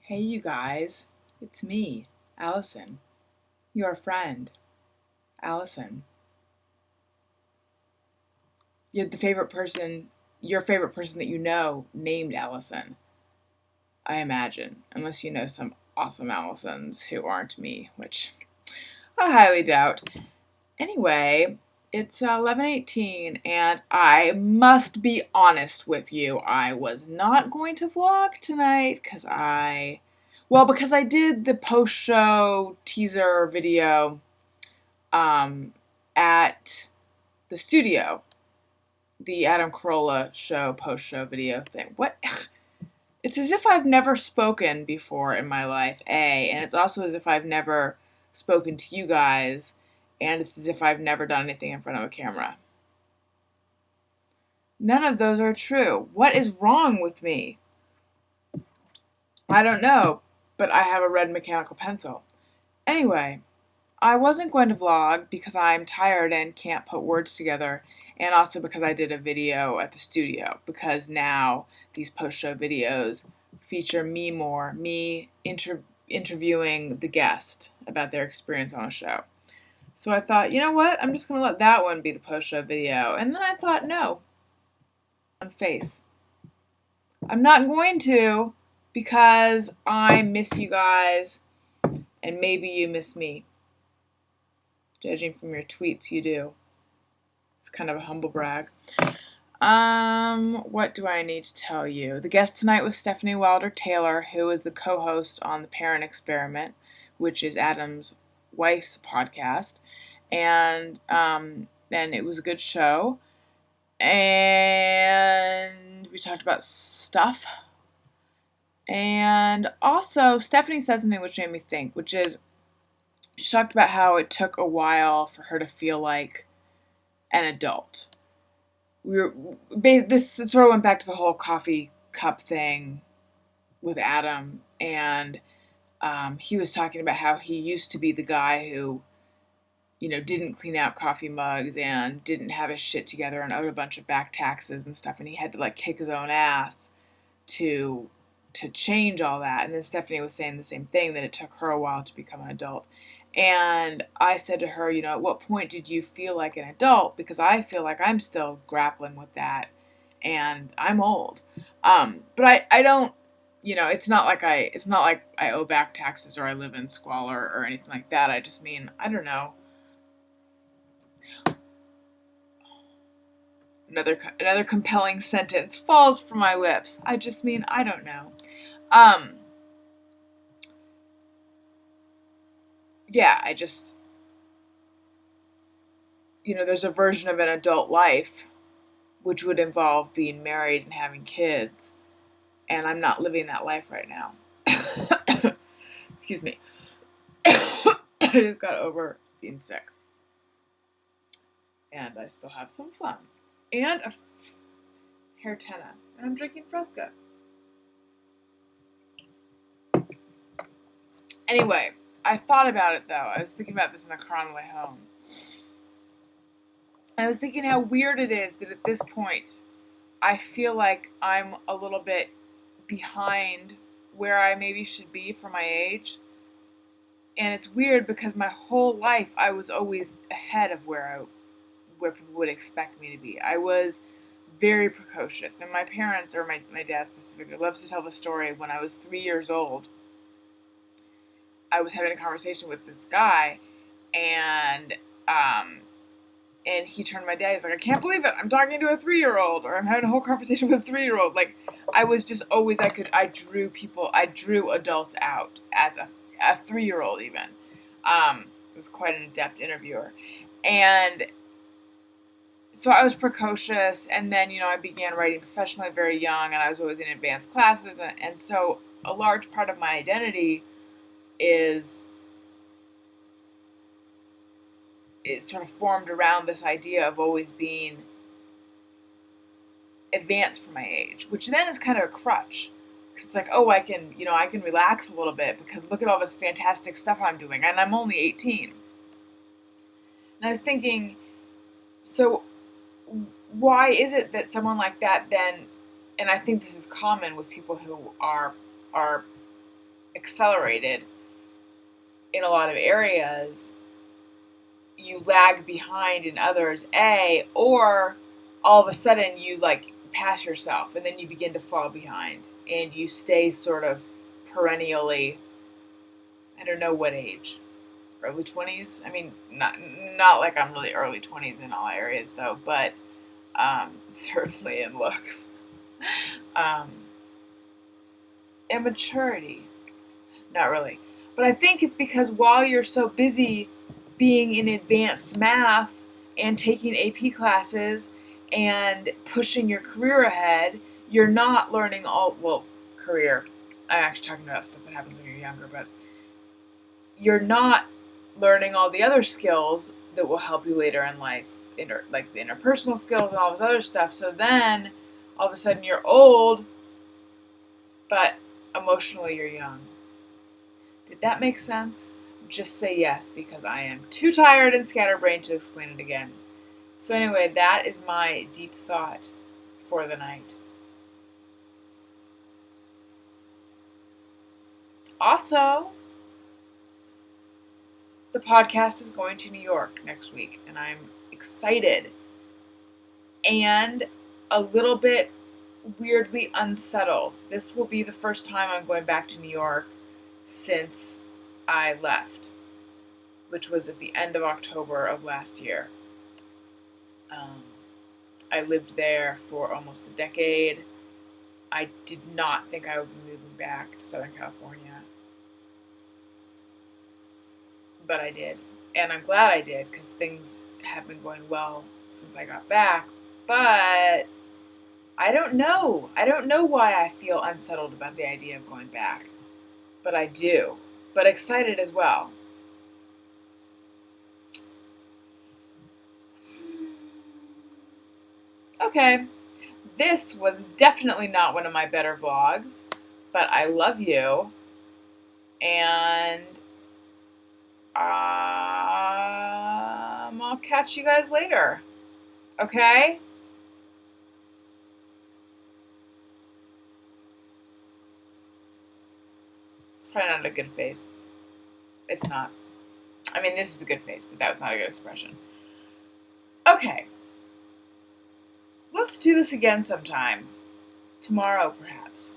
Hey, you guys, it's me, Allison, your friend, Allison. Your favorite person that you know named Allison, I imagine, unless you know some awesome Allisons who aren't me, which I highly doubt. Anyway, it's 11:18 and I must be honest with you. I was not going to vlog tonight because I did the post-show teaser video at the studio, the Adam Carolla show post-show video thing. What? It's as if I've never spoken before in my life, and it's also as if I've never spoken to you guys, and it's as if I've never done anything in front of a camera. None of those are true. What is wrong with me? I don't know, but I have a red mechanical pencil. Anyway, I wasn't going to vlog because I'm tired and can't put words together, and also because I did a video at the studio, because now these post-show videos feature me interviewing the guest about their experience on a show. So I thought, you know what, I'm just going to let that one be the post-show video. And then I thought, no, on face. I'm not going to, because I miss you guys, and maybe you miss me. Judging from your tweets, you do. It's kind of a humble brag. What do I need to tell you? The guest tonight was Stephanie Wilder-Taylor, who is the co-host on The Parent Experiment, which is Adam's wife's podcast. And it was a good show. And we talked about stuff. And also, Stephanie said something which made me think, which is, she talked about how it took a while for her to feel like an adult. This sort of went back to the whole coffee cup thing with Adam, and he was talking about how he used to be the guy who, didn't clean out coffee mugs and didn't have his shit together and owed a bunch of back taxes and stuff, and he had to kick his own ass to change all that. And then Stephanie was saying the same thing, that it took her a while to become an adult. And I said to her, at what point did you feel like an adult? Because I feel like I'm still grappling with that, and I'm old. But I don't, it's not like I owe back taxes or I live in squalor or anything like that. I just mean, I don't know. Another compelling sentence falls from my lips. I just mean, I don't know. Yeah, I just, there's a version of an adult life which would involve being married and having kids, and I'm not living that life right now. Excuse me. I just got over being sick. And I still have some fun. And a hair tenna. And I'm drinking Fresca. Anyway, I thought about it, though. I was thinking about this in the car on the way home. And I was thinking how weird it is that at this point, I feel like I'm a little bit behind where I maybe should be for my age. And it's weird because my whole life I was always ahead of where people would expect me to be. I was very precocious. And my parents, or my dad specifically, loves to tell the story. When I was 3 years old, I was having a conversation with this guy, and he turned to my dad. He's like, I can't believe it. I'm talking to a 3-year-old, or I'm having a whole conversation with a 3-year-old. I was just always, I drew adults out as a 3-year-old even. It was quite an adept interviewer. And so I was precocious, and then, I began writing professionally very young, and I was always in advanced classes, and so a large part of my identity is sort of formed around this idea of always being advanced for my age, which then is kind of a crutch. Because it's like, oh, I can relax a little bit because look at all this fantastic stuff I'm doing, and I'm only 18. And I was thinking, so why is it that someone like that then, and I think this is common with people who are accelerated in a lot of areas, you lag behind in others, or all of a sudden you like pass yourself and then you begin to fall behind and you stay sort of perennially, I don't know what age, early 20s. I mean, not like I'm really early 20s in all areas though, but certainly in looks. Immaturity, not really. But I think it's because while you're so busy being in advanced math and taking AP classes and pushing your career ahead, you're not learning career. I'm actually talking about stuff that happens when you're younger, but you're not learning all the other skills that will help you later in life, like the interpersonal skills and all this other stuff. So then, all of a sudden, you're old, but emotionally you're young. Did that make sense? Just say yes, because I am too tired and scatterbrained to explain it again. So anyway, that is my deep thought for the night. Also, the podcast is going to New York next week, and I'm excited and a little bit weirdly unsettled. This will be the first time I'm going back to New York since I left, which was at the end of October of last year. I lived there for almost a decade. I did not think I would be moving back to Southern California, but I did. And I'm glad I did, because things have been going well since I got back. But I don't know. I don't know why I feel unsettled about the idea of going back. But I do. But excited as well. Okay. This was definitely not one of my better vlogs, but I love you. And I'll catch you guys later. Okay? It's probably not a good face. It's not. I mean, this is a good face, but that was not a good expression. Okay. Let's do this again sometime. Tomorrow, perhaps.